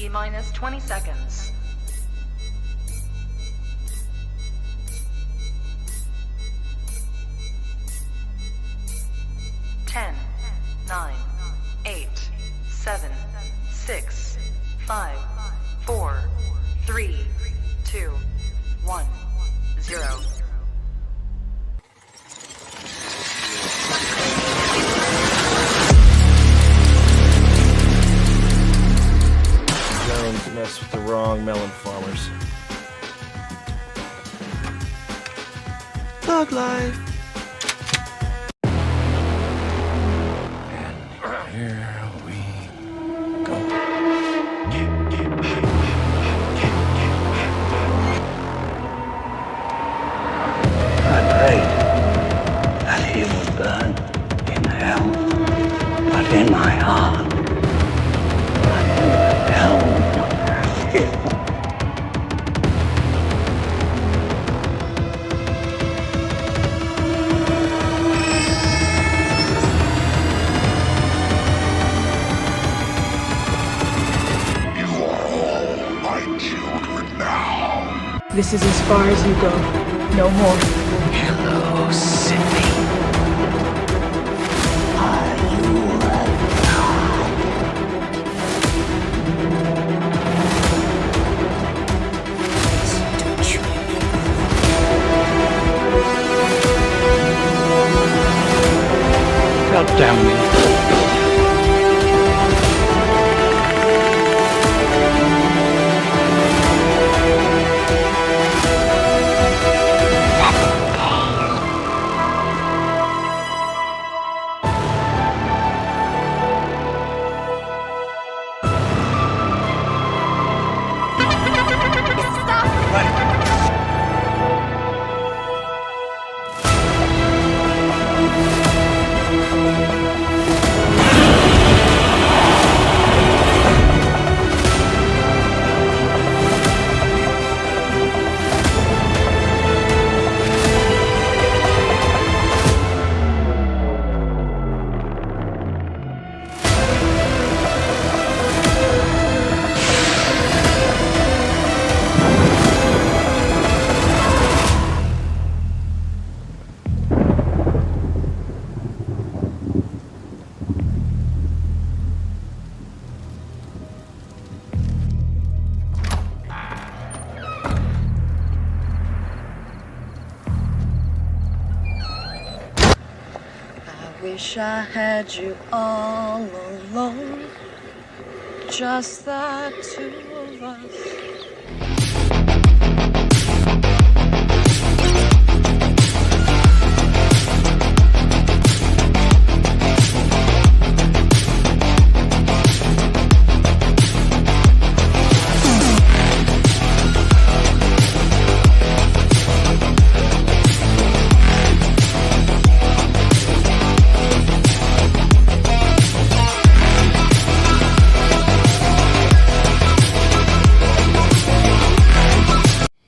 T-minus 20 seconds. 10, 9, 8, 7, 6, 5, 4, 3, 2, 1, 0. Don't mess with the wrong melon farmers. Thug life. And here we go. I prayed that he would burn in hell, but in my heart, I never held him. You are all my children now. This is as far as you go. No more. Hello, Sydney. Are you God damn me. Wish I had you all alone, just the two of us.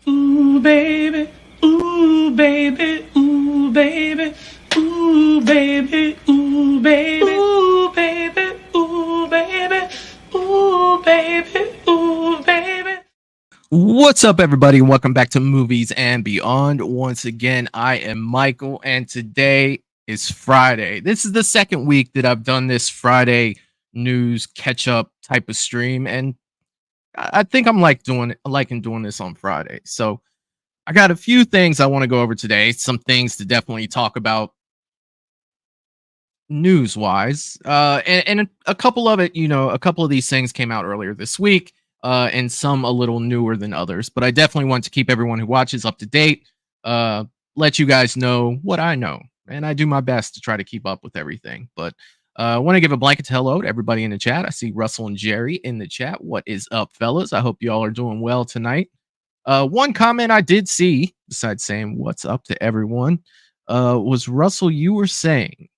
Ooh, baby, ooh, baby, ooh, baby, ooh, baby, ooh, baby, ooh, baby, ooh, baby, ooh, baby, ooh, baby. What's up, everybody, and welcome back to Movies and Beyond. Once again, I am Michael, and today is Friday. This is the second week that I've done this Friday news catch-up type of stream, and I think I'm liking doing this on Friday. So I got a few things I want to go over today. Some things to definitely talk about news wise. And a couple of a couple of these things came out earlier this week, and some a little newer than others. But I definitely want to keep everyone who watches up to date, let you guys know what I know. And I do my best to try to keep up with everything. But I want to give a blanket hello to everybody in the chat. I see Russell and Jerry in the chat. What is up, fellas? I hope you all are doing well tonight. One comment I did see, besides saying what's up to everyone, was Russell, you were saying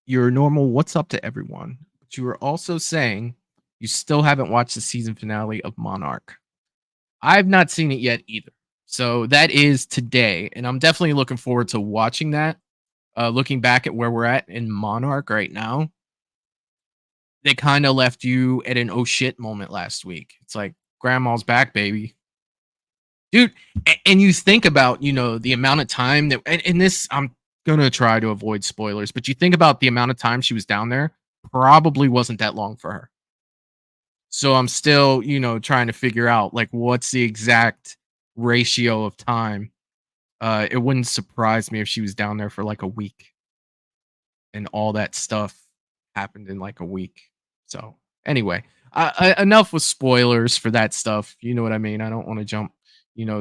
your normal what's up to everyone, but you were also saying you still haven't watched the season finale of Monarch. I've not seen it yet either. So that is today, and I'm definitely looking forward to watching that. Looking back at where we're at in Monarch right now, they kind of left you at an oh shit moment last week. It's like, grandma's back, baby. Dude, and you think about, the amount of time that, and this, I'm going to try to avoid spoilers, but you think about the amount of time she was down there, probably wasn't that long for her. So I'm still, trying to figure out, like, what's the exact ratio of time. It wouldn't surprise me if she was down there for like a week and all that stuff happened in like a week. So anyway, enough with spoilers for that stuff. You know what I mean? I don't want to jump,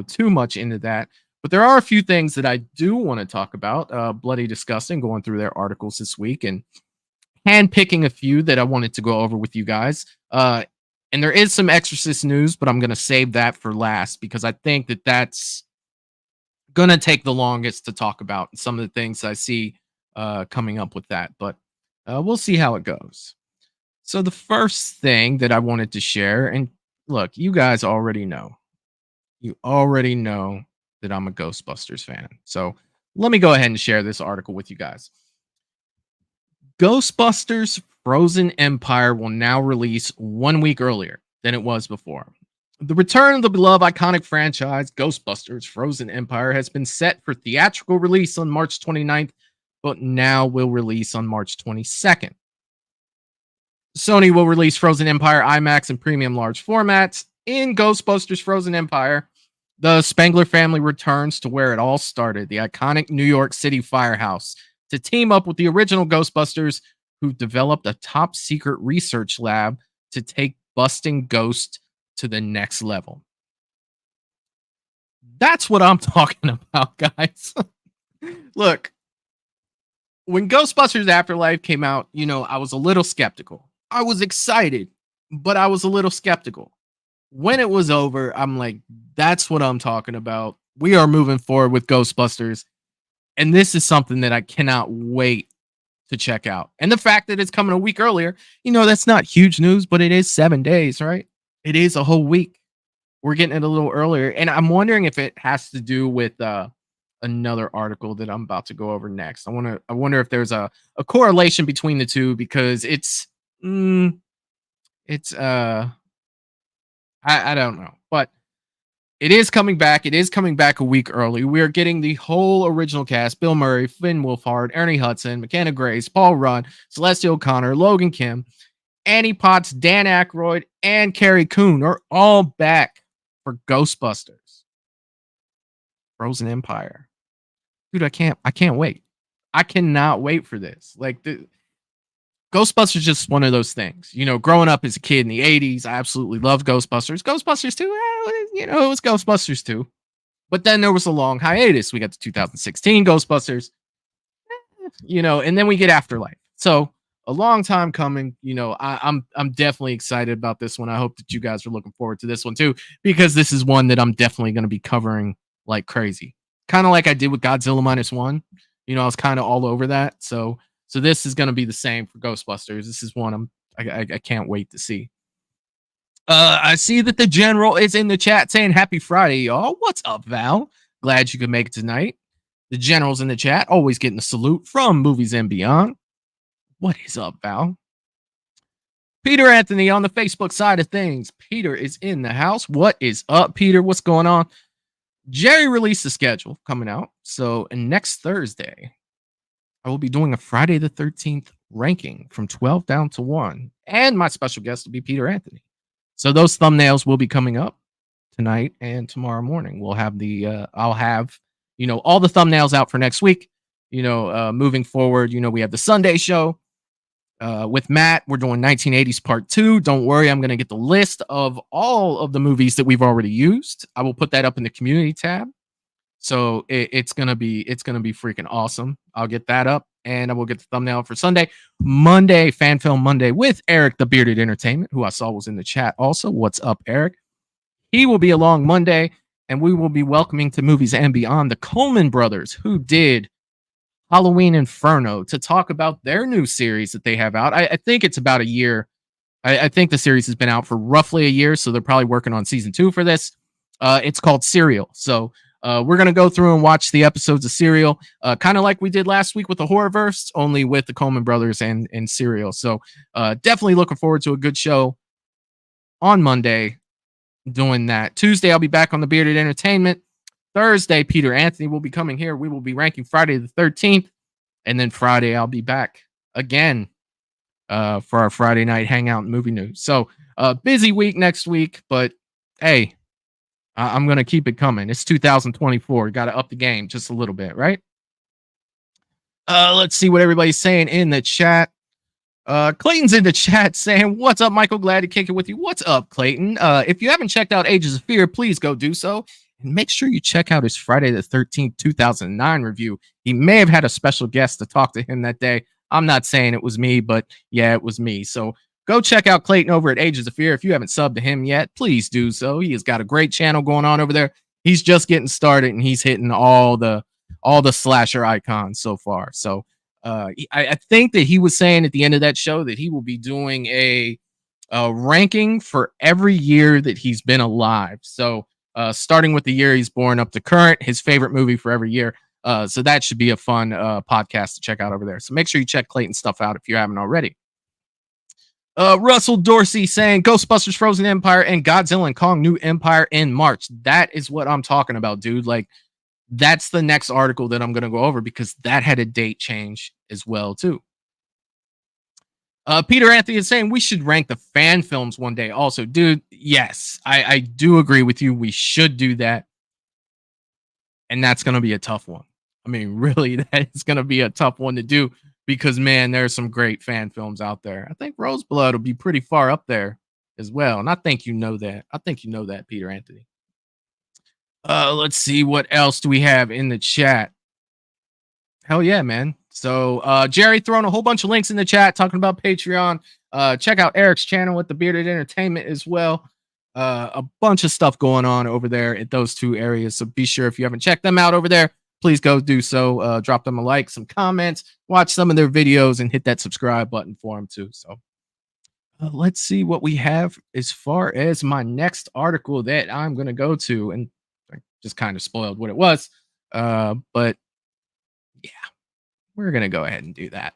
too much into that. But there are a few things that I do want to talk about. Bloody Disgusting going through their articles this week and handpicking a few that I wanted to go over with you guys. And there is some Exorcist news, but I'm going to save that for last because I think that that's going to take the longest to talk about some of the things I see coming up with that. But we'll see how it goes. So the first thing that I wanted to share, and look, you guys already know. You already know that I'm a Ghostbusters fan. So let me go ahead and share this article with you guys. Ghostbusters Frozen Empire will now release 1 week earlier than it was before. The return of the beloved iconic franchise, Ghostbusters Frozen Empire, has been set for theatrical release on March 29th, but now will release on March 22nd. Sony will release Frozen Empire IMAX and premium large formats. In Ghostbusters Frozen Empire, the Spengler family returns to where it all started, the iconic New York City firehouse, to team up with the original Ghostbusters, who developed a top secret research lab to take busting ghosts to the next level. That's what I'm talking about, guys. Look, when Ghostbusters Afterlife came out, I was a little skeptical. I was excited, but I was a little skeptical. When it was over, I'm like, that's what I'm talking about. We are moving forward with Ghostbusters. And this is something that I cannot wait to check out. And the fact that it's coming a week earlier, that's not huge news, but it is 7 days, right? It is a whole week. We're getting it a little earlier. And I'm wondering if it has to do with another article that I'm about to go over next. I wonder if there's a correlation between the two, because I don't know. But it is coming back. It is coming back a week early. We are getting the whole original cast: Bill Murray, Finn Wolfhard, Ernie Hudson, McKenna Grace, Paul Rudd, Celeste O'Connor, Logan Kim, Annie Potts, Dan Aykroyd, and Carrie Coon are all back for Ghostbusters Frozen Empire. Dude, I can't wait. I cannot wait for this. Like, Ghostbusters is just one of those things. Growing up as a kid in the 80s, I absolutely loved Ghostbusters. Ghostbusters 2, it was Ghostbusters 2. But then there was a long hiatus. We got the 2016 Ghostbusters, and then we get Afterlife. So a long time coming. I'm definitely excited about this one. I hope that you guys are looking forward to this one too, because this is one that I'm definitely going to be covering like crazy. Kind of like I did with Godzilla -1. I was kind of all over that. So this is going to be the same for Ghostbusters. This is one I can't wait to see. I see that the General is in the chat saying happy Friday, y'all. What's up, Val? Glad you could make it tonight. The General's in the chat, always getting a salute from Movies and Beyond. What is up, Val? Peter Anthony on the Facebook side of things. Peter is in the house. What is up, Peter? What's going on? Jerry released the schedule coming out. So next Thursday, I will be doing a Friday the 13th ranking from 12 down to 1. And my special guest will be Peter Anthony. So those thumbnails will be coming up tonight and tomorrow morning. We'll have I'll have, all the thumbnails out for next week. Moving forward, we have the Sunday show with Matt. We're doing 1980s part 2. Don't worry, I'm going to get the list of all of the movies that we've already used. I will put that up in the community tab. So it's gonna be freaking awesome. I'll get that up, and I will get the thumbnail for Sunday. Monday, Fan Film Monday with Eric the Bearded Entertainment, who I saw was in the chat also. What's up, Eric? He will be along Monday, and we will be welcoming to Movies and Beyond the Coleman brothers, who did Halloween Inferno, to talk about their new series that they have out. I think it's about a year. I think the series has been out for roughly a year, so they're probably working on season 2 for this. It's called Serial. So We're going to go through and watch the episodes of Serial, kind of like we did last week with the Horrorverse, only with the Coleman brothers and Serial. So definitely looking forward to a good show on Monday doing that. Tuesday, I'll be back on the Bearded Entertainment. Thursday, Peter Anthony will be coming here. We will be ranking Friday the 13th. And then Friday, I'll be back again for our Friday night hangout and movie news. So busy week next week, but hey, I'm going to keep it coming. It's 2024. Got to up the game just a little bit, right? Let's see what everybody's saying in the chat. Clayton's in the chat saying, "What's up, Michael? Glad to kick it with you." What's up, Clayton? If you haven't checked out Ages of Fear, please go do so. And make sure you check out his Friday the 13th, 2009 review. He may have had a special guest to talk to him that day. I'm not saying it was me, but yeah, it was me. So go check out Clayton over at Ages of Fear. If you haven't subbed to him yet, please do so. He has got a great channel going on over there. He's just getting started and he's hitting all the slasher icons so far. So I think that he was saying at the end of that show that he will be doing a ranking for every year that he's been alive. So starting with the year he's born up to current, his favorite movie for every year. So that should be a fun podcast to check out over there. So make sure you check Clayton's stuff out if you haven't already. Russell Dorsey saying Ghostbusters Frozen Empire and Godzilla and Kong New Empire in March. That is what I'm talking about, dude. Like, that's the next article that I'm going to go over because that had a date change as well, too. Peter Anthony is saying we should rank the fan films one day. Also, dude, yes, I do agree with you. We should do that. And that's going to be a tough one. I mean, really, that is going to be a tough one to do because, man, there's some great fan films out there. I think Roseblood will be pretty far up there as well. And I think you know that. I think you know that, Peter Anthony. Let's see. What else do we have in the chat? Hell yeah, man. So Jerry throwing a whole bunch of links in the chat talking about Patreon. Check out Eric's channel with the Bearded Entertainment as well. A bunch of stuff going on over there at those two areas. So be sure if you haven't checked them out over there, please go do so. Drop them a like, some comments, watch some of their videos, and hit that subscribe button for them too. So let's see what we have as far as my next article that I'm going to go to. And I just kind of spoiled what it was. But yeah, we're going to go ahead and do that.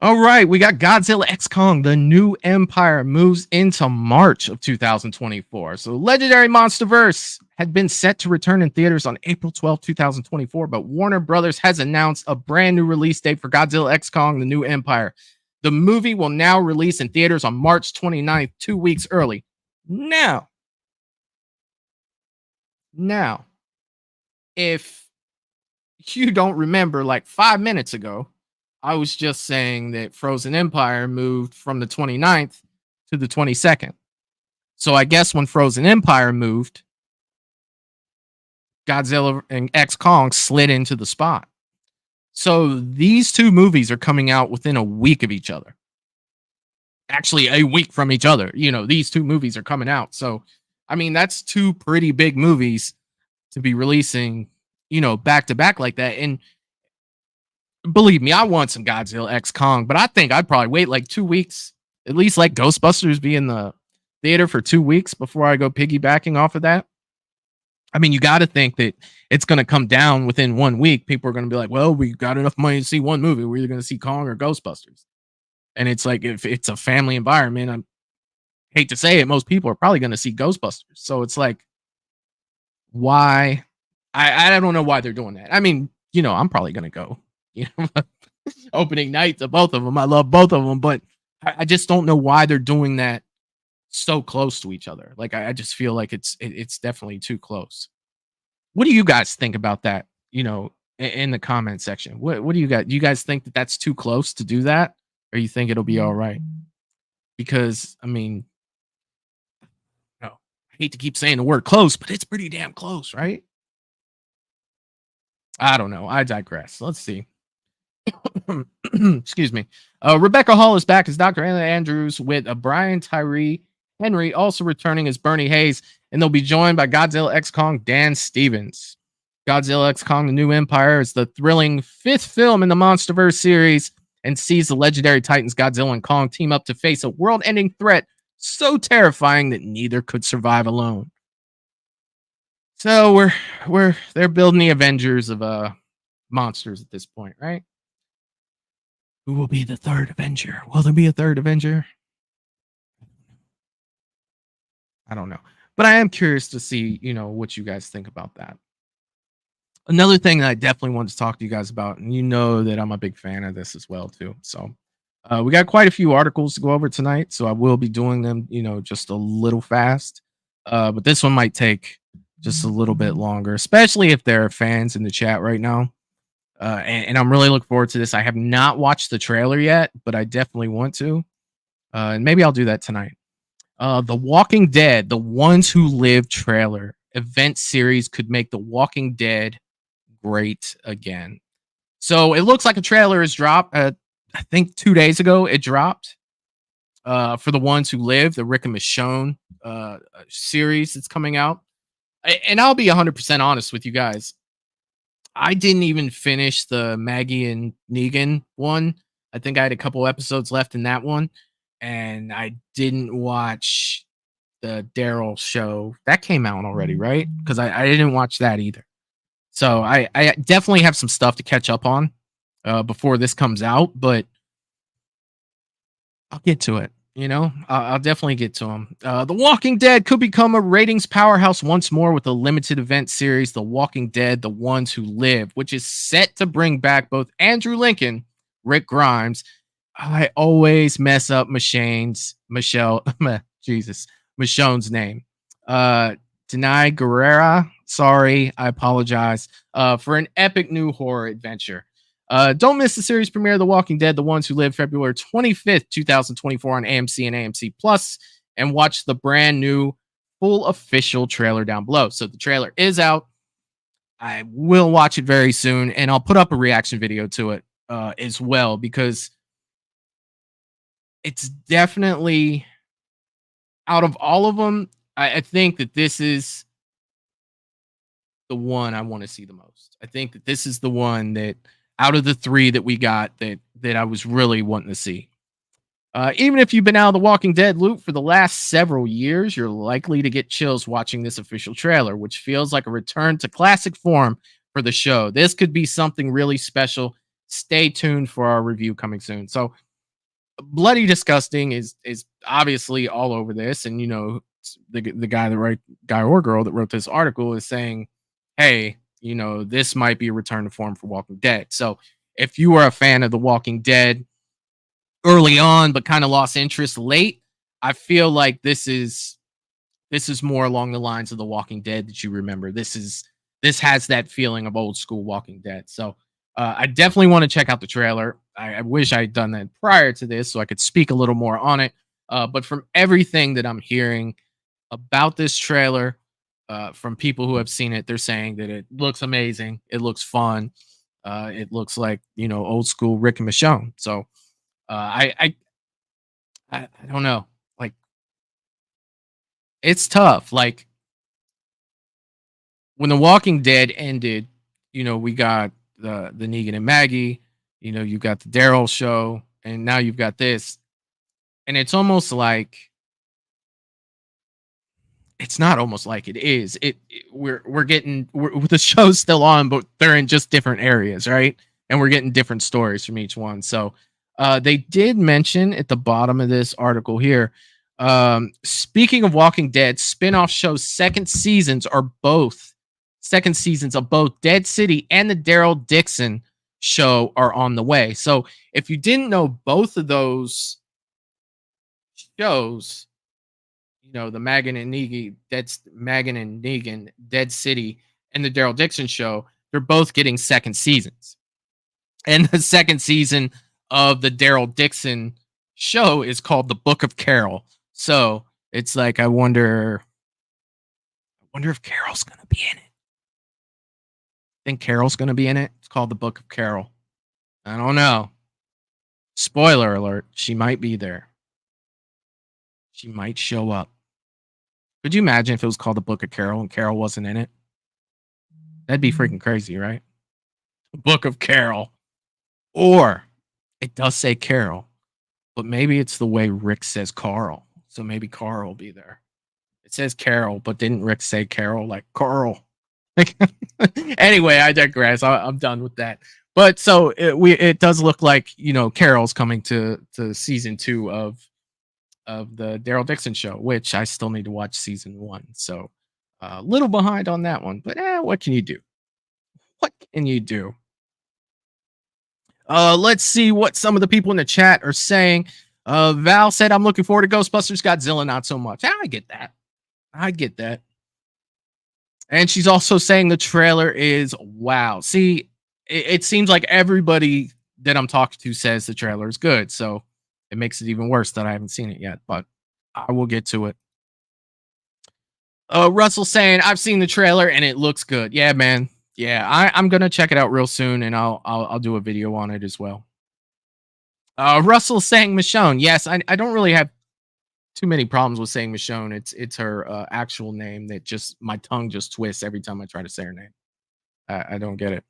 All right, we got Godzilla X Kong, the New Empire moves into March of 2024. So Legendary Monsterverse had been set to return in theaters on April 12, 2024, but Warner Brothers has announced a brand new release date for Godzilla X Kong, the New Empire. The movie will now release in theaters on March 29th, 2 weeks early. Now, if you don't remember, like 5 minutes ago, I was just saying that Frozen Empire moved from the 29th to the 22nd. So I guess when Frozen Empire moved, Godzilla and X Kong slid into the spot. So these two movies are coming out within a week of each other. Actually, a week from each other. You know, these two movies are coming out. So, I mean, that's two pretty big movies to be releasing, you know, back to back like that. And believe me, I want some Godzilla X Kong, but I think I'd probably wait like 2 weeks, at least like Ghostbusters be in the theater for 2 weeks before I go piggybacking off of that. I mean, you got to think that it's going to come down within 1 week. People are going to be like, well, we got enough money to see one movie. We're either going to see Kong or Ghostbusters. And it's like, if it's a family environment, I hate to say it, most people are probably going to see Ghostbusters. So it's like, why? I don't know why they're doing that. I mean, you know, I'm probably going to go. You know, opening night to both of them. I love both of them, but I just don't know why they're doing that so close to each other. Like, I just feel like it's definitely too close. What do you guys think about that? You know, in the comment section, what do you got? Do you guys think that that's too close to do that, or you think it'll be all right? Because I mean, no, I hate to keep saying the word close, but it's pretty damn close, right? I don't know. I digress. Let's see. Excuse me. Rebecca Hall is back as Dr. Anna Andrews with Brian Tyree Henry also returning as Bernie Hayes, and they'll be joined by Godzilla X Kong Dan Stevens. Godzilla X Kong: The New Empire is the thrilling 5th film in the MonsterVerse series and sees the legendary titans Godzilla and Kong team up to face a world-ending threat so terrifying that neither could survive alone. So they're building the Avengers of monsters at this point, right? Who will be the third Avenger? Will there be a third Avenger? I don't know. But I am curious to see, what you guys think about that. Another thing that I definitely wanted to talk to you guys about, and you know that I'm a big fan of this as well too. So we got quite a few articles to go over tonight, so I will be doing them, just a little fast. But this one might take just a little bit longer, especially if there are fans in the chat right now. And I'm really looking forward to this. I have not watched the trailer yet, but I definitely want to. And maybe I'll do that tonight. The Walking Dead, The Ones Who Live trailer event series could make The Walking Dead great again. So it looks like a trailer is dropped. I think 2 days ago it dropped for The Ones Who Live, the Rick and Michonne series that's coming out. And I'll be 100% honest with you guys. I didn't even finish the Maggie and Negan one. I think I had a couple episodes left in that one. And I didn't watch the Daryl show. That came out already, right? Because I didn't watch that either. So I definitely have some stuff to catch up on before this comes out. But I'll get to it. I'll definitely get to them. The Walking Dead could become a ratings powerhouse once more with a limited event series, The Walking Dead, The Ones Who Live, which is set to bring back both Andrew Lincoln, Rick Grimes. I always mess up Michonne's name. Denai Guerrera. Sorry, I apologize. For an epic new horror adventure. Don't miss the series premiere of The Walking Dead, The Ones Who Live, February 25th, 2024 on AMC and AMC Plus, and watch the brand new full official trailer down below. So the trailer is out. I will watch it very soon, and I'll put up a reaction video to it as well, because it's definitely, out of all of them, I think that this is the one I want to see the most. I think that this is the one that, out of the three that we got, that I was really wanting to see. Even if you've been out of the Walking Dead loop for the last several years, you're likely to get chills watching this official trailer, which feels like a return to classic form for the show. This could be something really special. Stay tuned for our review coming soon. So Bloody Disgusting is obviously all over this, and the guy or girl that wrote this article is saying, hey, this might be a return to form for Walking Dead. So if you are a fan of The Walking Dead early on, but kind of lost interest late, I feel like this is more along the lines of The Walking Dead that you remember. This has that feeling of old school Walking Dead. So I definitely want to check out the trailer. I wish I had done that prior to this so I could speak a little more on it. But from everything that I'm hearing about this trailer, from people who have seen it, they're saying that it looks amazing. It looks fun. It looks like, old school Rick and Michonne. So I don't know. Like, it's tough. Like, when The Walking Dead ended, we got the Negan and Maggie, you got the Daryl show, and now you've got this. And it's almost like, it's not almost like it is. We're the show's still on, but they're in just different areas, right? And we're getting different stories from each one. So they did mention at the bottom of this article here, speaking of Walking Dead, spin-off shows second seasons of both Dead City and the Daryl Dixon show are on the way. So if you didn't know, both of those shows, the Megan and Negan, Dead City, and the Daryl Dixon show, they're both getting second seasons. And the second season of the Daryl Dixon show is called The Book of Carol. So it's like, I wonder if Carol's going to be in it. Think Carol's going to be in it? It's called The Book of Carol. I don't know. Spoiler alert, she might be there. She might show up. Could you imagine if it was called The Book of Carol and Carol wasn't in it? That'd be freaking crazy, right? The Book of Carol. Or it does say Carol, but maybe it's the way Rick says Carl. so maybe Carl will be there. It says Carol, but didn't Rick say Carol like Carl? Anyway, I digress. I'm done with that. But so it does look like Carol's coming to season 2 of the Daryl Dixon show, which I still need to watch season 1. So a little behind on that one, but what can you do? What can you do? Let's see what some of the people in the chat are saying. Val said, I'm looking forward to Ghostbusters. Godzilla, not so much. I get that. I get that. And she's also saying the trailer is wow. See, it seems like everybody that I'm talking to says the trailer is good. So it makes it even worse that I haven't seen it yet, but I will get to it. Russell saying, I've seen the trailer and it looks good. Yeah, man. Yeah, I'm gonna check it out real soon, and I'll do a video on it as well. Russell saying Michonne. Yes, I don't really have too many problems with saying Michonne. It's her actual name that just my tongue just twists every time I try to say her name. I don't get it.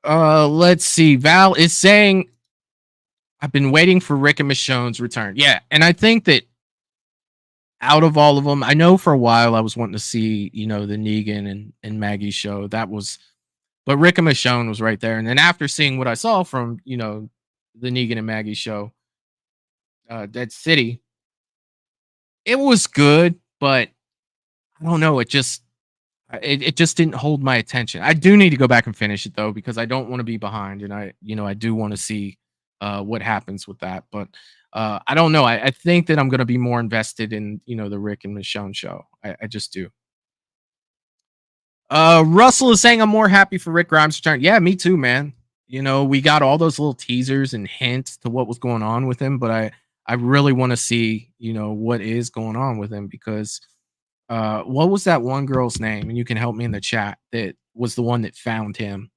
Let's see. Val is saying, I've been waiting for Rick and Michonne's return. Yeah, and I think that out of all of them, I know for a while I was wanting to see, the Negan and Maggie show. But Rick and Michonne was right there. And then after seeing what I saw from, the Negan and Maggie show, Dead City, it was good, but I don't know. It just didn't hold my attention. I do need to go back and finish it though, because I don't want to be behind. And I do want to see what happens with that. But I don't know. I think that I'm going to be more invested in, the Rick and Michonne show. I just do. Russell is saying I'm more happy for Rick Grimes' return. Yeah, me too, man. We got all those little teasers and hints to what was going on with him, but I really want to see, what is going on with him, because what was that one girl's name? And you can help me in the chat. That was the one that found him.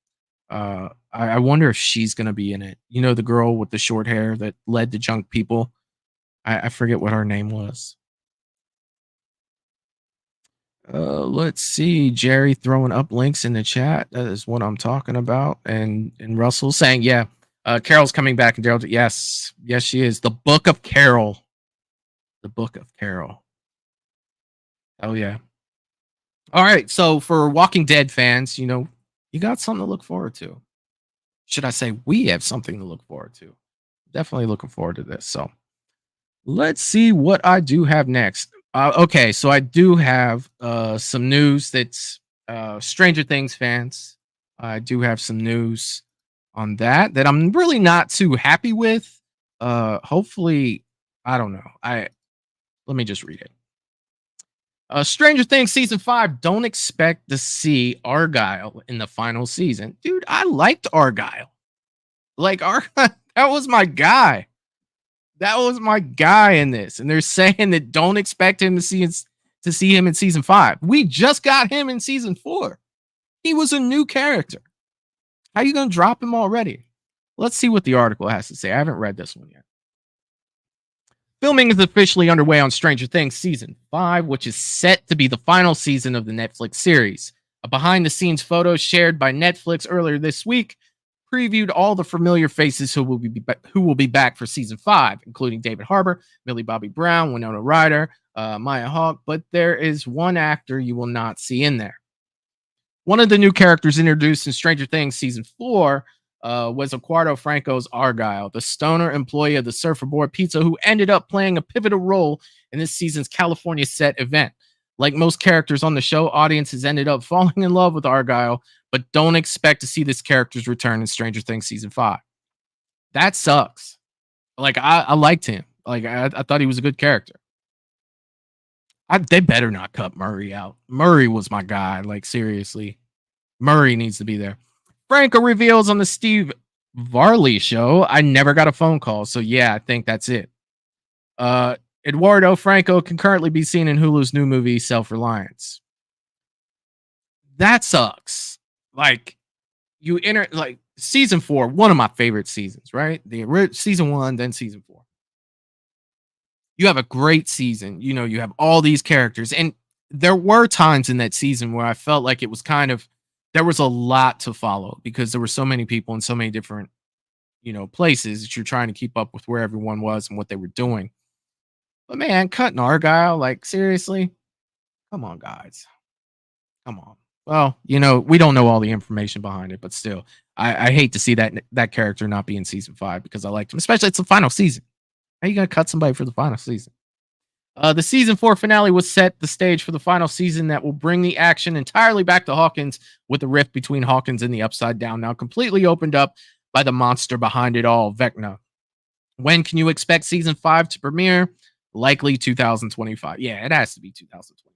I wonder if she's gonna be in it. The girl with the short hair that led the junk people. I forget what her name was. Let's see. Jerry throwing up links in the chat. That is what I'm talking about. And Russell saying, yeah, Carol's coming back. And Daryl, yes, she is. The Book of Carol. The Book of Carol. Oh yeah. All right. So for Walking Dead fans, you got something to look forward to. Should I say we have something to look forward to? Definitely looking forward to this. So let's see what I do have next. Okay, so I do have some news that's Stranger Things fans. I do have some news on that I'm really not too happy with. Hopefully, I don't know. Let me just read it. Stranger Things season 5. Don't expect to see Argyle in the final season. Dude, I liked Argyle. Like that was my guy. That was my guy in this. And they're saying that don't expect him to see him in season 5. We just got him in season 4. He was a new character. How are you going to drop him already? Let's see what the article has to say. I haven't read this one yet. Filming is officially underway on Stranger Things season 5, which is set to be the final season of the Netflix series. A behind-the-scenes photo shared by Netflix earlier this week previewed all the familiar faces who will be back for season 5, including David Harbour, Millie Bobby Brown, Winona Ryder, Maya Hawke, but there is one actor you will not see in there. One of the new characters introduced in Stranger Things season 4 was Eduardo Franco's Argyle, the stoner employee of the Surfer Board Pizza who ended up playing a pivotal role in this season's California set event. Like most characters on the show, audiences ended up falling in love with Argyle, but don't expect to see this character's return in Stranger Things season 5. That sucks. Like, I liked him. Like, I thought he was a good character. They better not cut Murray out. Murray was my guy. Like, seriously. Murray needs to be there. Franco reveals on the Steve Varley show, I never got a phone call. So, yeah, I think that's it. Eduardo Franco can currently be seen in Hulu's new movie, Self-Reliance. That sucks. Like, season 4, one of my favorite seasons, right? Season 1, then season 4. You have a great season. You have all these characters. And there were times in that season where I felt like it was there was a lot to follow because there were so many people in so many different, places that you're trying to keep up with where everyone was and what they were doing. But man, cutting Argyle, like seriously, come on, guys, come on. Well, we don't know all the information behind it, but still, I hate to see that character not be in season 5 because I liked him, especially it's the final season. How you gonna cut somebody for the final season? The season 4 finale was set the stage for the final season that will bring the action entirely back to Hawkins, with the rift between Hawkins and the Upside Down now completely opened up by the monster behind it all, Vecna. When can you expect season 5 to premiere? Likely 2025. Yeah, it has to be 2025.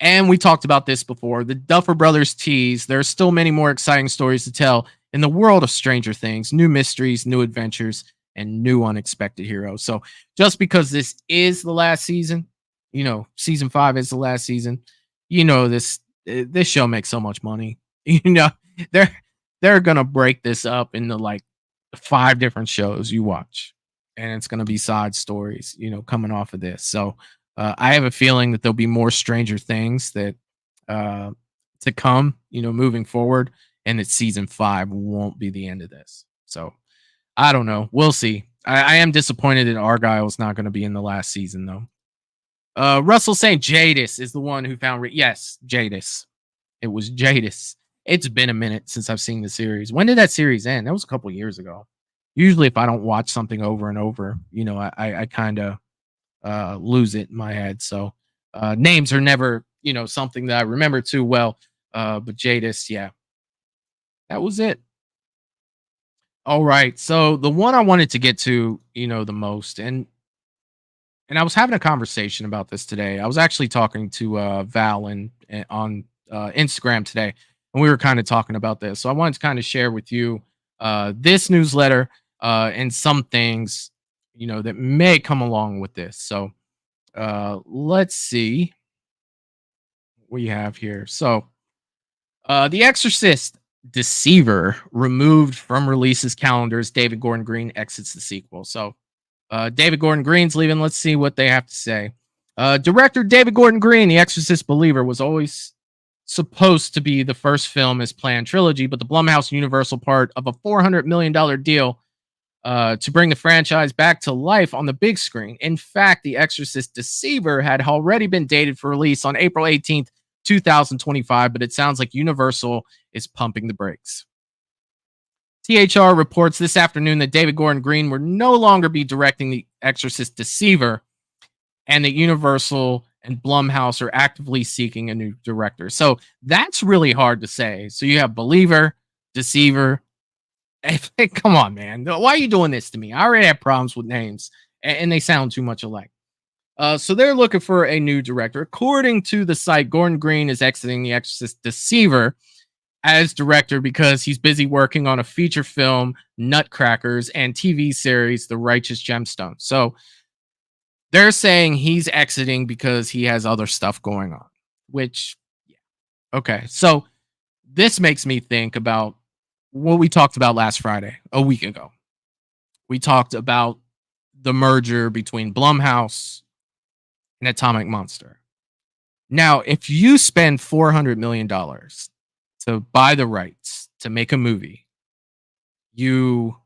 And we talked about this before. The Duffer Brothers tease there are still many more exciting stories to tell in the world of Stranger Things, new mysteries, new adventures, and new unexpected heroes. So just because this is the last season, season 5 is the last season, this show makes so much money. They're gonna break this up into like 5 different shows you watch, and it's gonna be side stories, coming off of this. So I have a feeling that there'll be more Stranger Things that to come, moving forward, and that season 5 won't be the end of this. So I don't know. We'll see. I am disappointed that Argyle's not going to be in the last season, though. Russell saying Jadis is the one who found. Yes, Jadis. It was Jadis. It's been a minute since I've seen the series. When did that series end? That was a couple years ago. Usually, if I don't watch something over and over, I kind of lose it in my head. So names are never, something that I remember too well. But Jadis, yeah, that was it. All right. So the one I wanted to get to, the most, and I was having a conversation about this today. I was actually talking to Val on Instagram today, and we were kind of talking about this. So I wanted to kind of share with you this newsletter and some things, that may come along with this. So let's see what you have here. So The Exorcist Deceiver removed from releases calendars. David Gordon Green exits the sequel. So David Gordon Green's leaving. Let's see what they have to say. Director David Gordon Green, The Exorcist Believer, was always supposed to be the first film as planned trilogy, but the Blumhouse Universal part of a $400 million deal to bring the franchise back to life on the big screen. In fact, The Exorcist Deceiver had already been dated for release on April 18th, 2025, but it sounds like Universal is pumping the brakes. THR reports this afternoon that David Gordon Green will no longer be directing The Exorcist Deceiver, and that Universal and Blumhouse are actively seeking a new director. So that's really hard to say. So you have Believer, Deceiver. Hey, come on, man. Why are you doing this to me? I already have problems with names, and they sound too much alike. So they're looking for a new director. According to the site, Gordon Green is exiting The Exorcist Deceiver as director because he's busy working on a feature film, Nutcrackers, and TV series, The Righteous Gemstone. So they're saying he's exiting because he has other stuff going on, which, yeah. Okay. So this makes me think about what we talked about last Friday, a week ago. We talked about the merger between Blumhouse and Atomic Monster. Now, if you spend $400 million to buy the rights to make a movie, you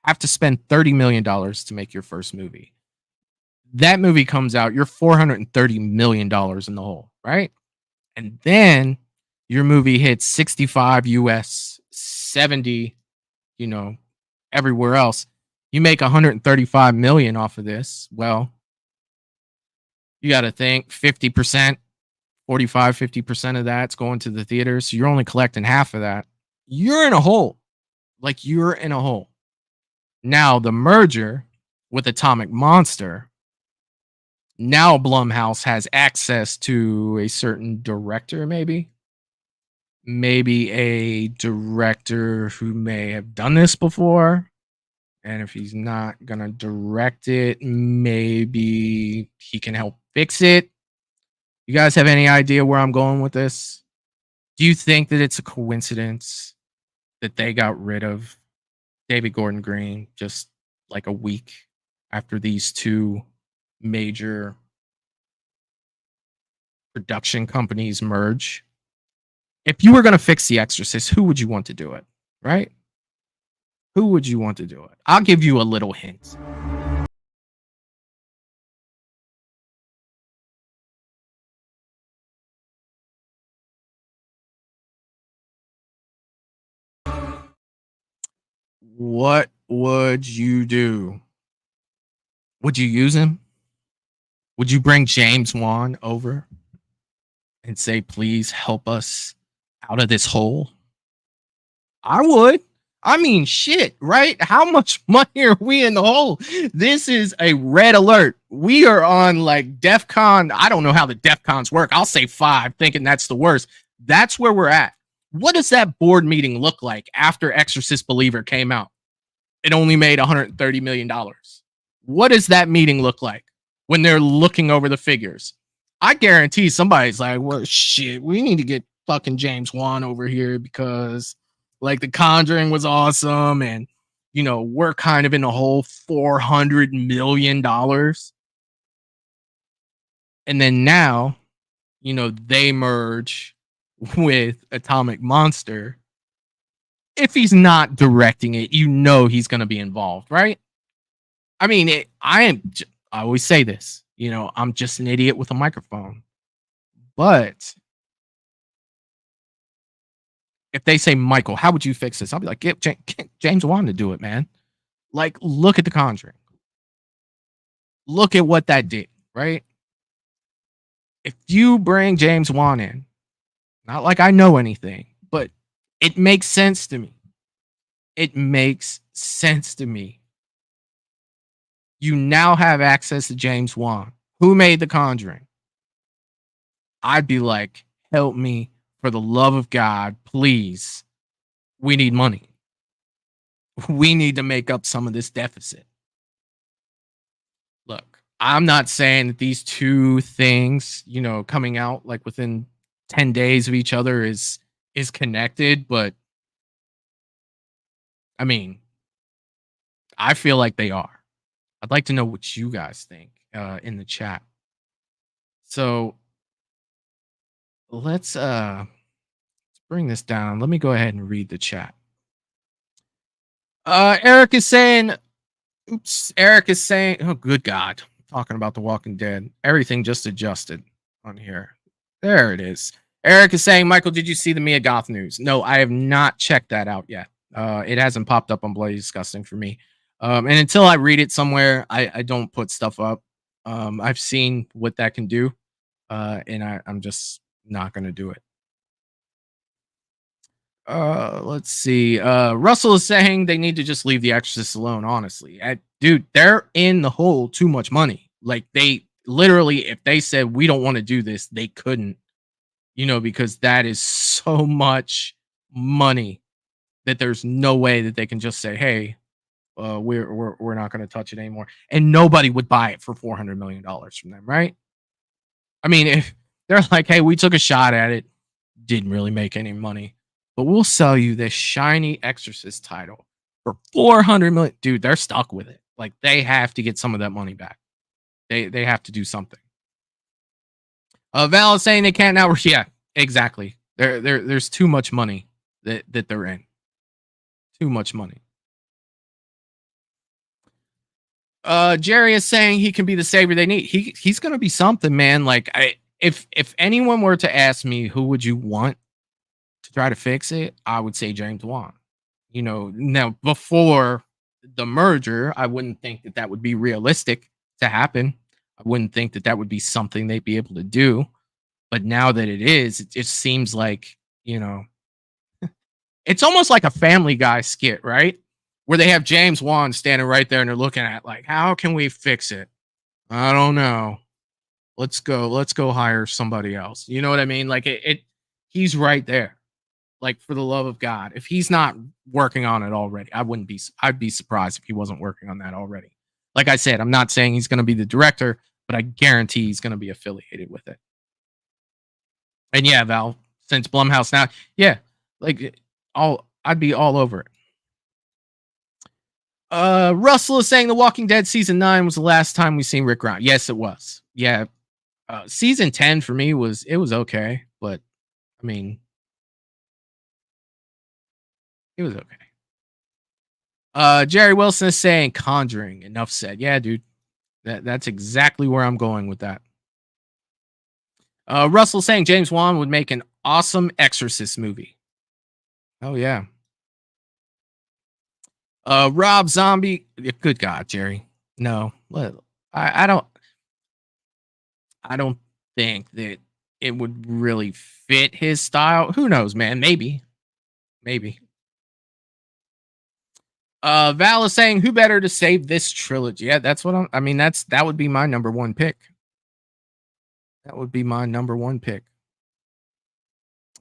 have to spend $30 million to make your first movie. That movie comes out, you're $430 million in the hole, right? And then your movie hits 65 US, 70, everywhere else. You make 135 million off of this. Well, you got to think 50%, 50% of that's going to the theaters. So you're only collecting half of that. You're in a hole. Like, you're in a hole. Now, the merger with Atomic Monster, now Blumhouse has access to a certain director, maybe a director who may have done this before. And if he's not going to direct it, maybe he can help fix it. You guys have any idea where I'm going with this? Do you think that it's a coincidence that they got rid of David Gordon Green just like a week after these two major production companies merge? If you were going to fix The Exorcist, who would you want to do it? Right? Who would you want to do it? I'll give you a little hint. what would you do? Would you use him? Would you bring James Wan over and say, please help us out of this hole? I would. I mean, shit, right? How much money are we in the hole? This is a red alert. We are on like DEF CON. I don't know how the DEF CONs work. I'll say 5, thinking that's the worst. That's where we're at. What does that board meeting look like after Exorcist Believer came out? It only made $130 million. What does that meeting look like when they're looking over the figures? I guarantee somebody's like, well, shit, we need to get fucking James Wan over here because like The Conjuring was awesome. And, you know, we're kind of in a whole $400 million. And then now, you know, they merge with Atomic Monster. If he's not directing it, you know he's going to be involved, right? I mean, I always say this, you know, I'm just an idiot with a microphone. But if they say, Michael, how would you fix this? I'll be like, get James Wan to do it, man. Like, look at The Conjuring. Look at what that did, right? If you bring James Wan in, not like I know anything, but it makes sense to me. It makes sense to me. You now have access to James Wan, who made The Conjuring. I'd be like, help me for the love of God, please. We need money. We need to make up some of this deficit. Look, I'm not saying that these two things, you know, coming out like within 10 days of each other is connected, but I mean, I feel like they are. I'd like to know what you guys think in the chat. So let's bring this down. Let me go ahead and read the chat. Eric is saying, oh, good God. Talking about The Walking Dead. Everything just adjusted on here. There it is. Eric is saying, Michael, did you see the Mia Goth news? No, I have not checked that out yet. It hasn't popped up on Bloody Disgusting for me. And until I read it somewhere, I don't put stuff up. I've seen what that can do, and I'm just not going to do it. Let's see. Russell is saying they need to just leave The Exorcist alone, honestly. Dude, they're in the hole too much money. Like, they literally, if they said we don't want to do this, they couldn't, you know, because that is so much money that there's no way that they can just say, hey, we're not going to touch it anymore. And nobody would buy it for $400 million from them, right? I mean, if they're like, hey, we took a shot at it, didn't really make any money, but we'll sell you this shiny Exorcist title for $400 million. Dude, they're stuck with it. Like, they have to get some of that money back. They have to do something. Val is saying they can't now. Yeah, exactly. There's too much money that they're in. Too much money. Jerry is saying he can be the savior they need. He's gonna be something, man. Like, if anyone were to ask me who would you want to try to fix it, I would say James Wan. You know, now before the merger, I wouldn't think that would be realistic to happen. I wouldn't think that would be something they'd be able to do. But now that it is, it just seems like, you know, it's almost like a Family Guy skit, right? Where they have James Wan standing right there and they're looking at like, how can we fix it? I don't know. Let's go hire somebody else. You know what I mean? Like he's right there. Like, for the love of God, if he's not working on it already, I'd be surprised if he wasn't working on that already. Like I said, I'm not saying he's going to be the director, but I guarantee he's going to be affiliated with it. And yeah, Val, since Blumhouse now, yeah, like I'd be all over it. Russell is saying The Walking Dead season 9 was the last time we seen Rick Grimes. Yes, it was. Yeah. Season 10 for me was okay, but I mean, it was okay. Jerry Wilson is saying Conjuring. Enough said. Yeah, dude. That's exactly where I'm going with that. Russell saying James Wan would make an awesome Exorcist movie. Oh, yeah. Rob Zombie. Good God, Jerry. No, I don't. I don't think that it would really fit his style. Who knows, man? Maybe. Maybe. Val is saying, who better to save this trilogy? Yeah, that's what I mean, that would be my number one pick. That would be my number one pick.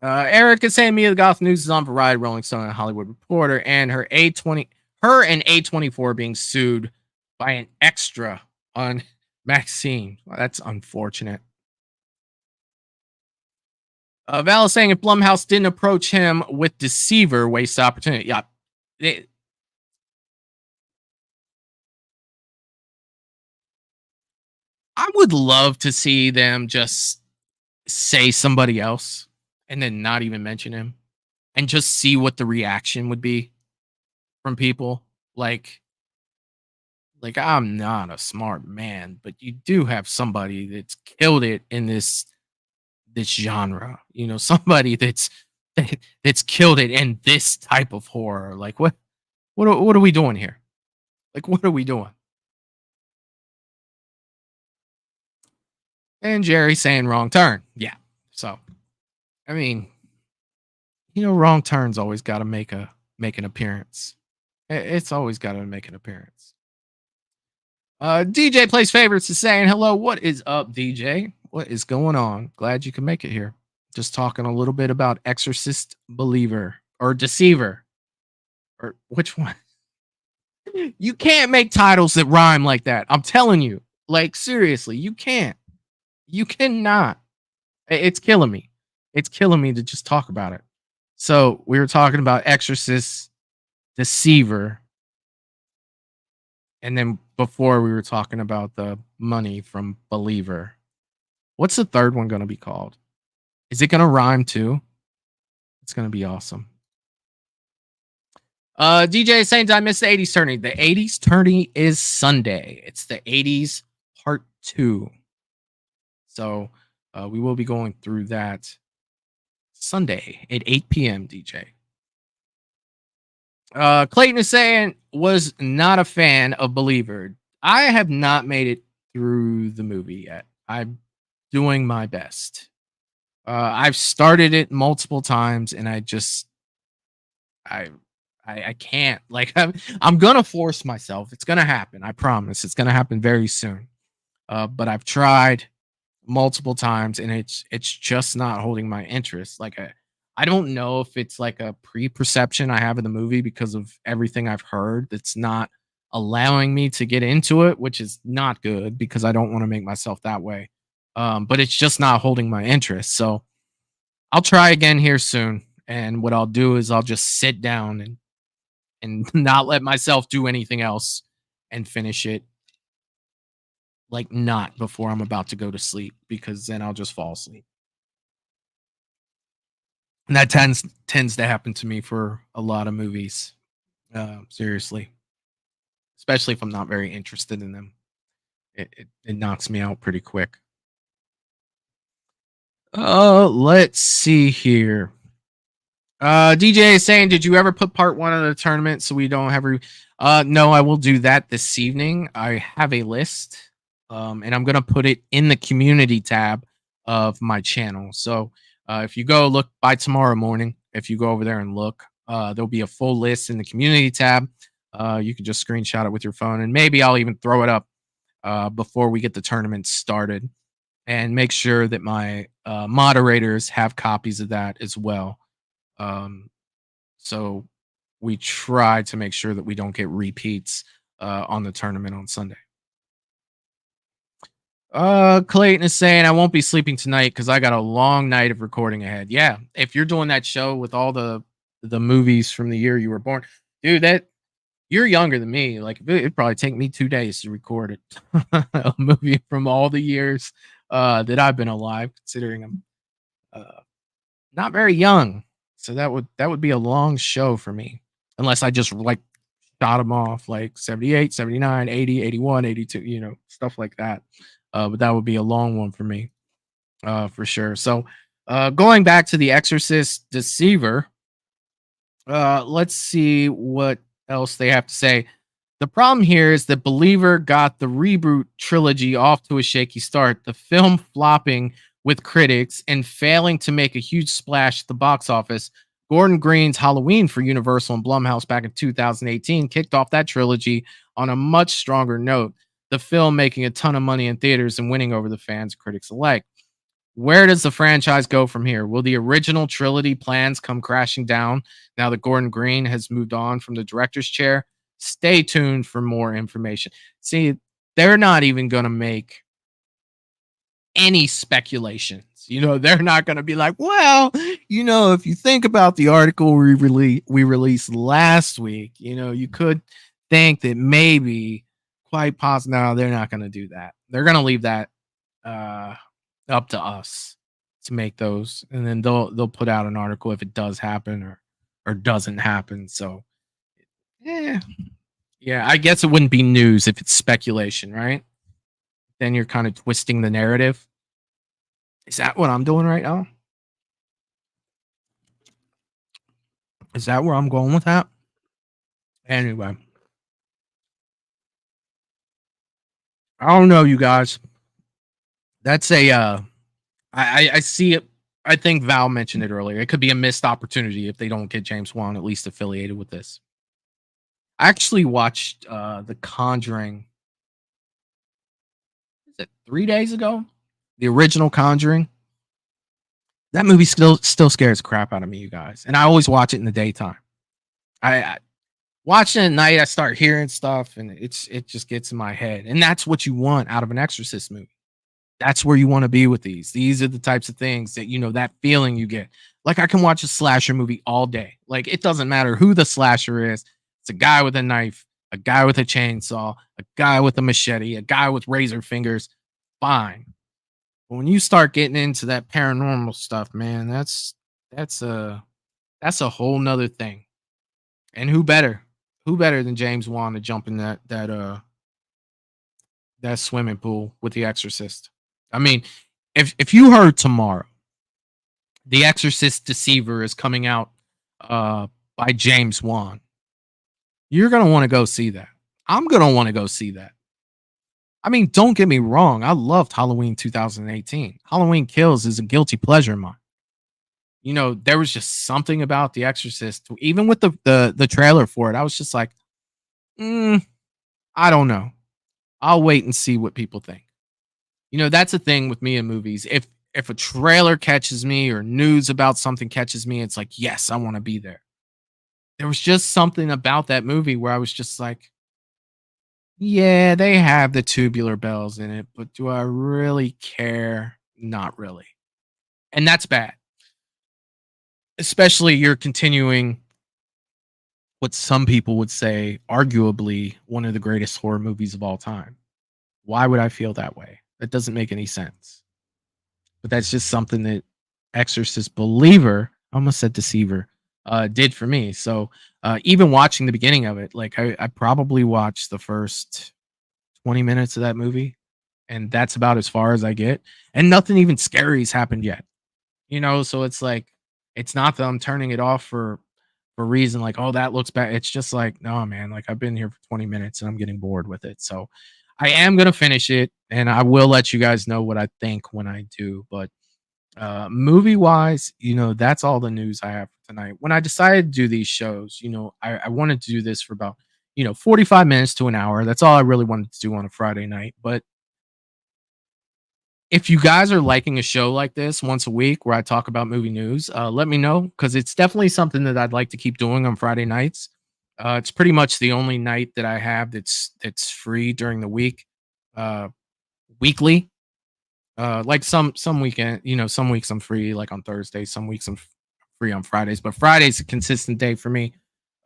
Eric is saying Mia the Goth News is on Variety, Rolling Stone, and Hollywood Reporter, and her and A24 being sued by an extra on Maxine. Well, that's unfortunate. Val is saying if Blumhouse didn't approach him with Deceiver, waste opportunity. Yeah. I would love to see them just say somebody else and then not even mention him and just see what the reaction would be from people. Like I'm not a smart man, but you do have somebody that's killed it in this genre. You know, somebody that's killed it in this type of horror. Like what are we doing here? Like what are we doing? And Jerry saying wrong turn. Yeah. So, I mean, you know, wrong turn's always got to make an appearance. It's always got to make an appearance. DJ Plays Favorites is saying hello. What is up, DJ? What is going on? Glad you can make it here. Just talking a little bit about Exorcist Believer or Deceiver. Or which one? You can't make titles that rhyme like that. I'm telling you. Like, seriously, you can't. You cannot. It's killing me. It's killing me to just talk about it. So we were talking about Exorcist, Deceiver, and then before we were talking about the money from Believer. What's the third one going to be called? Is it going to rhyme too? It's going to be awesome. DJ is saying, did I miss the 80s tourney? The 80s tourney is Sunday. It's the 80s part 2. So we will be going through that Sunday at 8 p.m. DJ. Clayton is saying was not a fan of Believer. I have not made it through the movie yet. I'm doing my best. I've started it multiple times, and I can't. Like I'm gonna force myself. It's gonna happen. I promise. It's gonna happen very soon. But I've tried multiple times, and it's just not holding my interest. Like I don't know if it's like a pre-perception I have of the movie because of everything I've heard that's not allowing me to get into it, which is not good because I don't want to make myself that way. But it's just not holding my interest. So I'll try again here soon. And what I'll do is I'll just sit down and not let myself do anything else and finish it. Like not before I'm about to go to sleep, because then I'll just fall asleep. And that tends to happen to me for a lot of movies. Seriously. Especially if I'm not very interested in them. It knocks me out pretty quick. Let's see here. DJ is saying, did you ever put part 1 of the tournament so we don't have no, I will do that this evening. I have a list. And I'm going to put it in the community tab of my channel. So if you go look by tomorrow morning, if you go over there and look, there'll be a full list in the community tab. You can just screenshot it with your phone, and maybe I'll even throw it up before we get the tournament started, and make sure that my moderators have copies of that as well. So we try to make sure that we don't get repeats on the tournament on Sunday. Clayton is saying I won't be sleeping tonight because I got a long night of recording ahead. Yeah, if you're doing that show with all the movies from the year you were born, dude, that you're younger than me. Like it'd probably take me 2 days to record it. A movie from all the years that I've been alive, considering I'm not very young. So that would be a long show for me, unless I just like shot them off like 78, 79, 80, 81, 82, you know, stuff like that. But that would be a long one for me, for sure. So going back to the Exorcist Deceiver, let's see what else they have to say. The problem here is that Believer got the reboot trilogy off to a shaky start. The film flopping with critics and failing to make a huge splash at the box office. Gordon Green's Halloween for Universal and Blumhouse back in 2018 kicked off that trilogy on a much stronger note. The film making a ton of money in theaters and winning over the fans and critics alike. Where does the franchise go from here? Will the original trilogy plans come crashing down now that Gordon Green has moved on from the director's chair? Stay tuned for more information. See, they're not even going to make any speculations. They're not going to be like, well, if you think about the article we released last week, you could think that maybe quite possible. No, they're not going to do that. They're going to leave that up to us to make those, and then they'll put out an article if it does happen or doesn't happen. So yeah, I guess it wouldn't be news if it's speculation, right? Then you're kind of twisting the narrative. Is that what I'm doing right now? Is that where I'm going with that? Anyway, I don't know, you guys. That's I see it. I think Val mentioned it earlier. It could be a missed opportunity if they don't get James Wan at least affiliated with this. I actually watched The Conjuring. Is it 3 days ago? The original Conjuring. That movie still scares the crap out of me, you guys. And I always watch it in the daytime. I watch it at night. I start hearing stuff, and it just gets in my head. And that's what you want out of an Exorcist movie. That's where you want to be with these. These are the types of things that, that feeling you get. Like, I can watch a slasher movie all day. Like, it doesn't matter who the slasher is. It's a guy with a knife, a guy with a chainsaw, a guy with a machete, a guy with razor fingers. Fine. But when you start getting into that paranormal stuff, man, that's a whole nother thing. And who better than James Wan to jump in that swimming pool with The Exorcist? I mean, if you heard tomorrow The Exorcist Deceiver is coming out by James Wan, you're going to want to go see that. I'm going to want to go see that. I mean, don't get me wrong. I loved Halloween 2018. Halloween Kills is a guilty pleasure of mine. There was just something about The Exorcist, even with the trailer for it. I was just like, I don't know. I'll wait and see what people think. That's the thing with me in movies. If a trailer catches me or news about something catches me, it's like, yes, I want to be there. There was just something about that movie where I was just like, yeah, they have the tubular bells in it, but do I really care? Not really. And that's bad. Especially you're continuing what some people would say, arguably one of the greatest horror movies of all time. Why would I feel that way? That doesn't make any sense. But that's just something that Exorcist Believer, I almost said Deceiver, did for me. So even watching the beginning of it, like I probably watched the first 20 minutes of that movie, and that's about as far as I get. And nothing even scary's happened yet. So it's like, it's not that I'm turning it off for a reason like, oh, that looks bad. It's just like, no, man, like I've been here for 20 minutes and I'm getting bored with it. So I am going to finish it, and I will let you guys know what I think when I do. But movie wise, that's all the news I have for tonight. When I decided to do these shows, I wanted to do this for about, 45 minutes to an hour. That's all I really wanted to do on a Friday night. But if you guys are liking a show like this once a week where I talk about movie news, let me know, because it's definitely something that I'd like to keep doing on Friday nights. It's pretty much the only night that I have that's free during the week, weekly. Like some weekend, some weeks I'm free, like on Thursdays. Some weeks I'm free on Fridays, but Friday's a consistent day for me.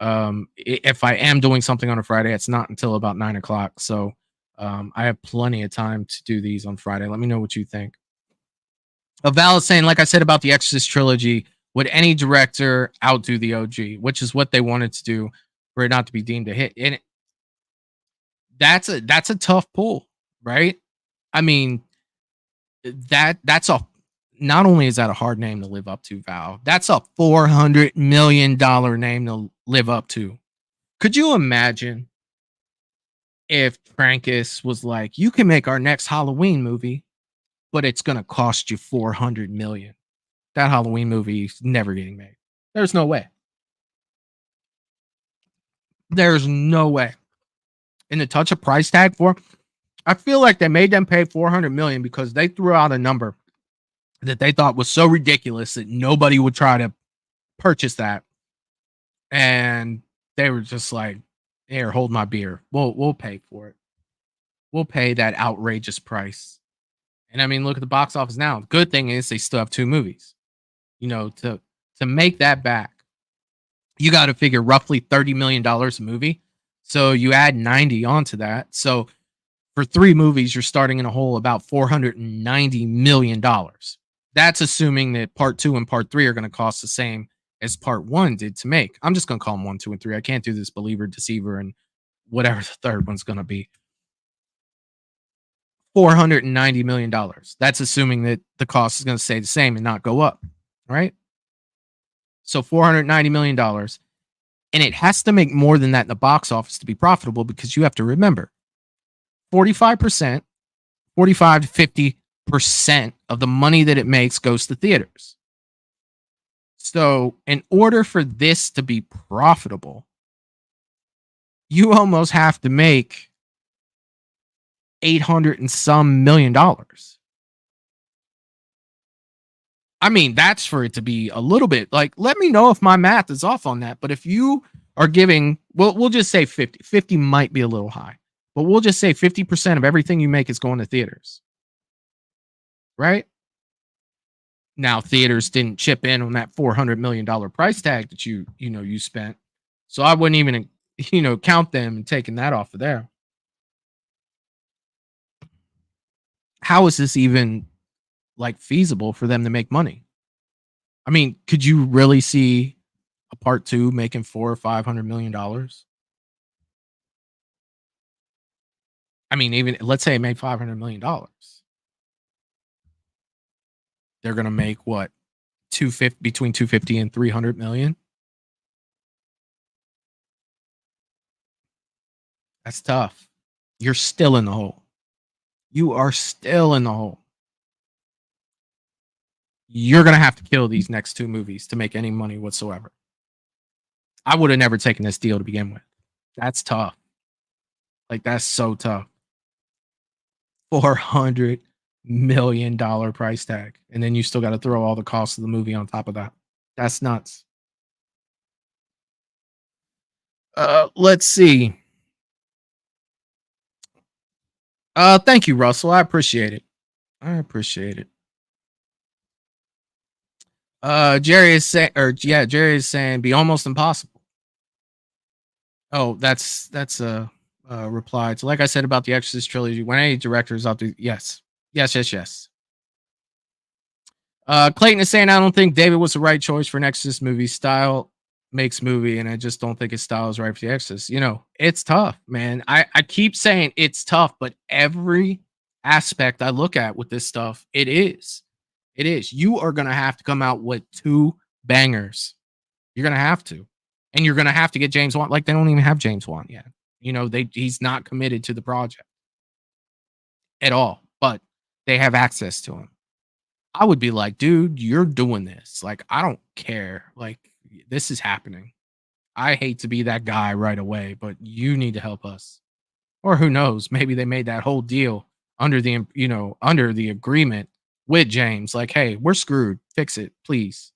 If I am doing something on a Friday, it's not until about 9:00. So I have plenty of time to do these on Friday. Let me know what you think. Val is saying, like I said about the Exorcist trilogy, would any director outdo the OG, which is what they wanted to do for it not to be deemed a hit. And that's a tough pull, right? I mean, that's a, not only is that a hard name to live up to, Val, that's a $400 million name to live up to. Could you imagine if Trancas was like, you can make our next Halloween movie, but it's going to cost you 400 million? That Halloween movie is never getting made. There's no way. There's no way. And to touch a price tag for, I feel like they made them pay 400 million because they threw out a number that they thought was so ridiculous that nobody would try to purchase that. And they were just like, here, hold my beer. We'll pay for it. We'll pay that outrageous price. And I mean, look at the box office now. The good thing is they still have 2 movies. You know, to make that back, you got to figure roughly $30 million a movie. So you add 90 onto that. So for 3 movies, you're starting in a hole about $490 million. That's assuming that part 2 and part 3 are going to cost the same as part 1 did to make. I'm just going to call them 1, 2, and 3. I can't do this believer, deceiver, and whatever the third one's going to be. $490 million. That's assuming that the cost is going to stay the same and not go up, right? So $490 million. And it has to make more than that in the box office to be profitable, because you have to remember 45%, 45 to 50% of the money that it makes goes to theaters. So in order for this to be profitable, you almost have to make 800 and some million dollars. I mean, that's for it to be a little bit like, let me know if my math is off on that. But if you are giving, well, we'll just say 50. 50 might be a little high, but we'll just say 50% of everything you make is going to theaters. Right? Now, theaters didn't chip in on that $400 million price tag that you spent. So I wouldn't even, count them and taking that off of there. How is this even like feasible for them to make money? I mean, could you really see a part 2 making $400 or $500 million? I mean, even let's say it made $500 million. They're going to make what? Between 250 and 300 million. That's tough. You're still in the hole. You are still in the hole. You're going to have to kill these next 2 movies to make any money whatsoever. I would have never taken this deal to begin with. That's tough. Like, that's so tough. $400 million price tag. And then you still got to throw all the costs of the movie on top of that. That's nuts. Let's see. Thank you, Russell. I appreciate it. Jerry is saying be almost impossible. Oh, that's a reply. So like I said about the Exorcist trilogy, when any directors up to yes. Clayton is saying, I don't think David was the right choice for an Exorcist movie. Style makes movie, and I just don't think his style is right for the Exorcist. It's tough, man. I keep saying it's tough, but every aspect I look at with this stuff, it is. You are going to have to come out with 2 bangers. You're going to have to. And you're going to have to get James Wan. Like, they don't even have James Wan yet. He's not committed to the project at all, but they have access to him. I would be like, dude, you're doing this. Like, I don't care. Like, this is happening. I hate to be that guy right away, but you need to help us. Or who knows? Maybe they made that whole deal under the agreement with James. Like, hey, we're screwed. Fix it, please.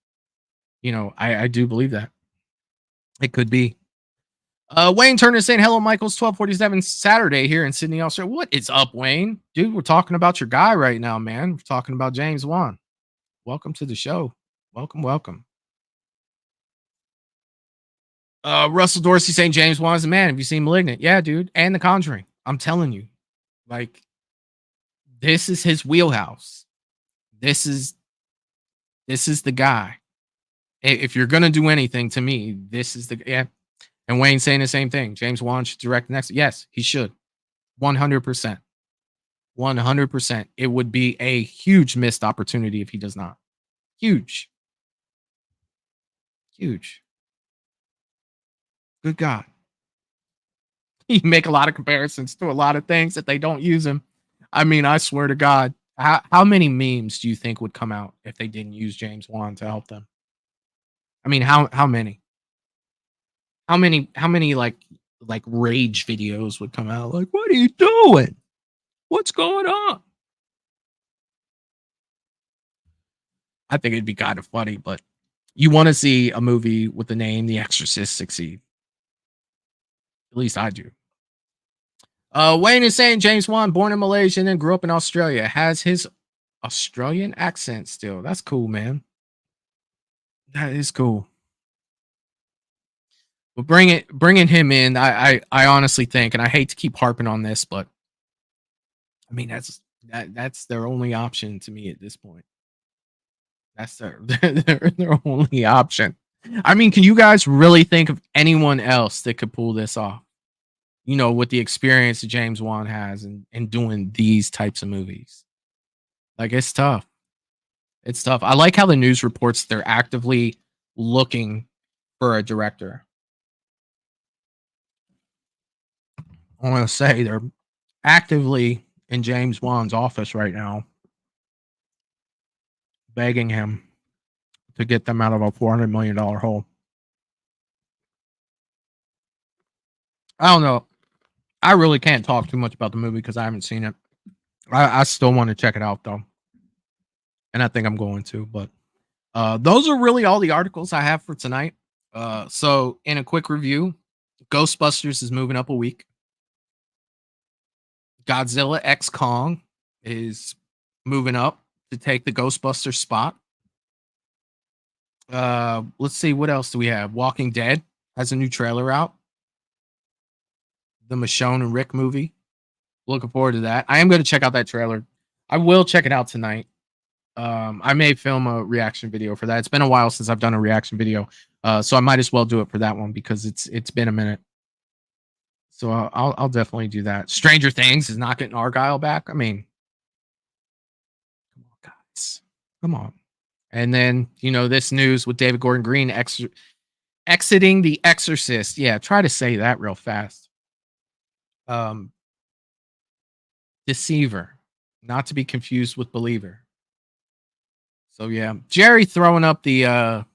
I do believe that. It could be. Wayne Turner saying, hello, Michaels, 1247 Saturday here in Sydney, Australia. What is up, Wayne? Dude, we're talking about your guy right now, man. We're talking about James Wan. Welcome to the show. Welcome. Russell Dorsey saying James Wan is a man. Have you seen Malignant? Yeah, dude. And The Conjuring. I'm telling you. Like, this is his wheelhouse. This is the guy. If you're going to do anything to me, this is yeah. And Wayne saying the same thing. James Wan should direct the next. Yes, he should. 100%. 100%. It would be a huge missed opportunity if he does not. Huge. Good God. you make a lot of comparisons to a lot of things that they don't use him. I mean, I swear to God, how many memes do you think would come out if they didn't use James Wan to help them? I mean, how many? How many like rage videos would come out? Like, what are you doing? What's going on? I think it'd be kind of funny, but you want to see a movie with the name The Exorcist succeed. At least I do. Wayne is saying James Wan, born in Malaysia and then grew up in Australia, has his Australian accent still. That's cool, man. That is cool. But bringing him in, I honestly think, and I hate to keep harping on this, but I mean that's their only option to me at this point. That's their only option. I mean, can you guys really think of anyone else that could pull this off? You know, with the experience that James Wan has in doing these types of movies. Like, it's tough. It's tough. I like how the news reports they're actively looking for a director. I want to say they're actively in James Wan's office right now, begging him to get them out of a $400 million hole. I don't know. I really can't talk too much about the movie because I haven't seen it. I still want to check it out though, and I think I'm going to. But those are really all the articles I have for tonight. So in a quick review, Ghostbusters is moving up a week. Godzilla X Kong is moving up to take the Ghostbusters spot. Let's see, what else do we have? Walking Dead has a new trailer out. The Michonne and Rick movie. Looking forward to that. I am going to check out that trailer. I will check it out tonight. I may film a reaction video for that. It's been a while since I've done a reaction video, so I might as well do it for that one because it's been a minute. So I'll definitely do that. Stranger Things is not getting Argyle back. I mean, come on, guys, come on. And then this news with David Gordon Green exiting The Exorcist. Yeah, try to say that real fast. Deceiver, not to be confused with believer. So yeah, Jerry throwing up the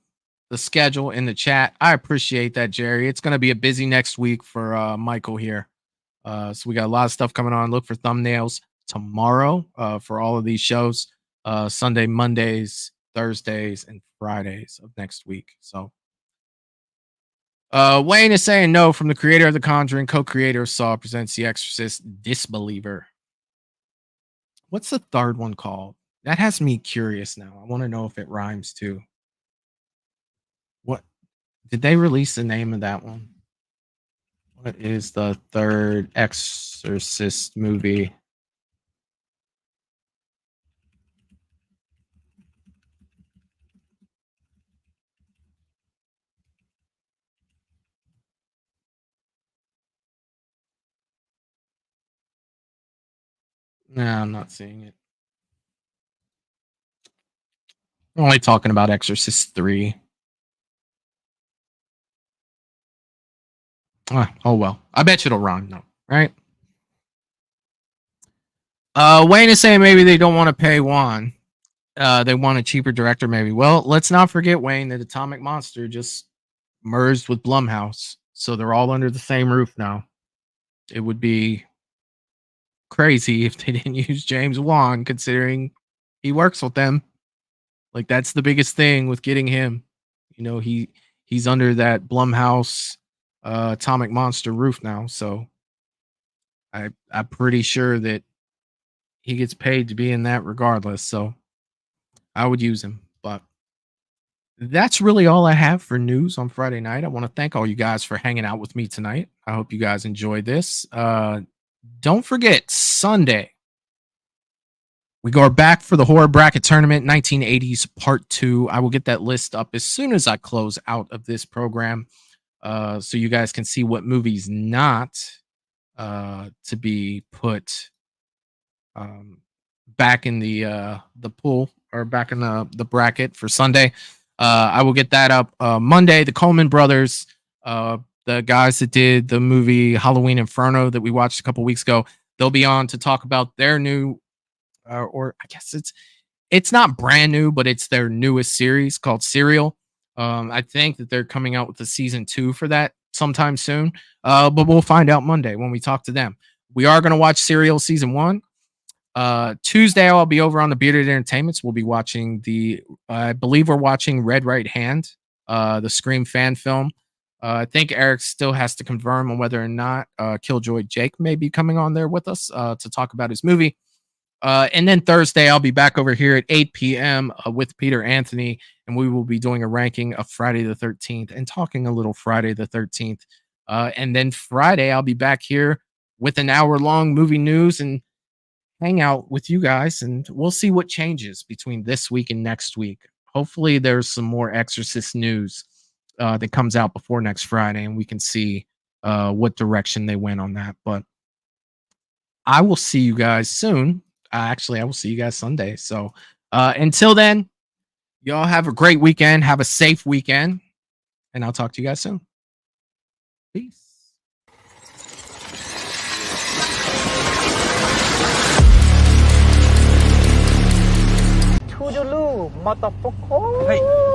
schedule in the chat. I appreciate that, Jerry. It's gonna be a busy next week for Michael here. So we got a lot of stuff coming on. Look for thumbnails tomorrow for all of these shows. Sunday, Mondays, Thursdays, and Fridays of next week. So Wayne is saying no from the creator of The Conjuring, co-creator of Saw presents The Exorcist, Disbeliever. What's the third one called? That has me curious now. I want to know if it rhymes too. What did they release the name of that one? What is the third Exorcist movie? No, I'm not seeing it. I'm only talking about Exorcist 3. Oh well. I bet you it'll rhyme though, right? Wayne is saying maybe they don't want to pay Juan. They want a cheaper director, maybe. Well, let's not forget, Wayne, that Atomic Monster just merged with Blumhouse. So they're all under the same roof now. It would be crazy if they didn't use James Wan, considering he works with them. Like, that's the biggest thing with getting him. He's under that Blumhouse Atomic Monster roof now. So I'm pretty sure that he gets paid to be in that regardless. So I would use him. But that's really all I have for news on Friday night. I want to thank all you guys for hanging out with me tonight. I hope you guys enjoyed this. Don't forget, Sunday, we go back for the Horror Bracket Tournament 1980s Part 2. I will get that list up as soon as I close out of this program, so you guys can see what movies not to be put back in the pool or back in the bracket for Sunday. I will get that up Monday. The Coleman Brothers, the guys that did the movie Halloween Inferno that we watched a couple weeks ago. They'll be on to talk about their new, or I guess it's not brand new, but it's their newest series called Serial. I think that they're coming out with the season 2 for that sometime soon. But we'll find out Monday when we talk to them. We are going to watch Serial season 1. Tuesday, I'll be over on the Bearded Entertainments. We'll be watching I believe we're watching Red Right Hand, the Scream fan film. I think Eric still has to confirm on whether or not Killjoy Jake may be coming on there with us to talk about his movie. And then Thursday, I'll be back over here at 8 p.m. With Peter Anthony, and we will be doing a ranking of Friday the 13th and talking a little Friday the 13th. And then Friday, I'll be back here with an hour-long movie news and hang out with you guys, and we'll see what changes between this week and next week. Hopefully, there's some more Exorcist news that comes out before next Friday, and we can see what direction they went on that. But I will see you guys soon. Actually, I will see you guys Sunday. So until then, y'all have a great weekend. Have a safe weekend. And I'll talk to you guys soon. Peace. Toodaloo, motherfucker. Hey.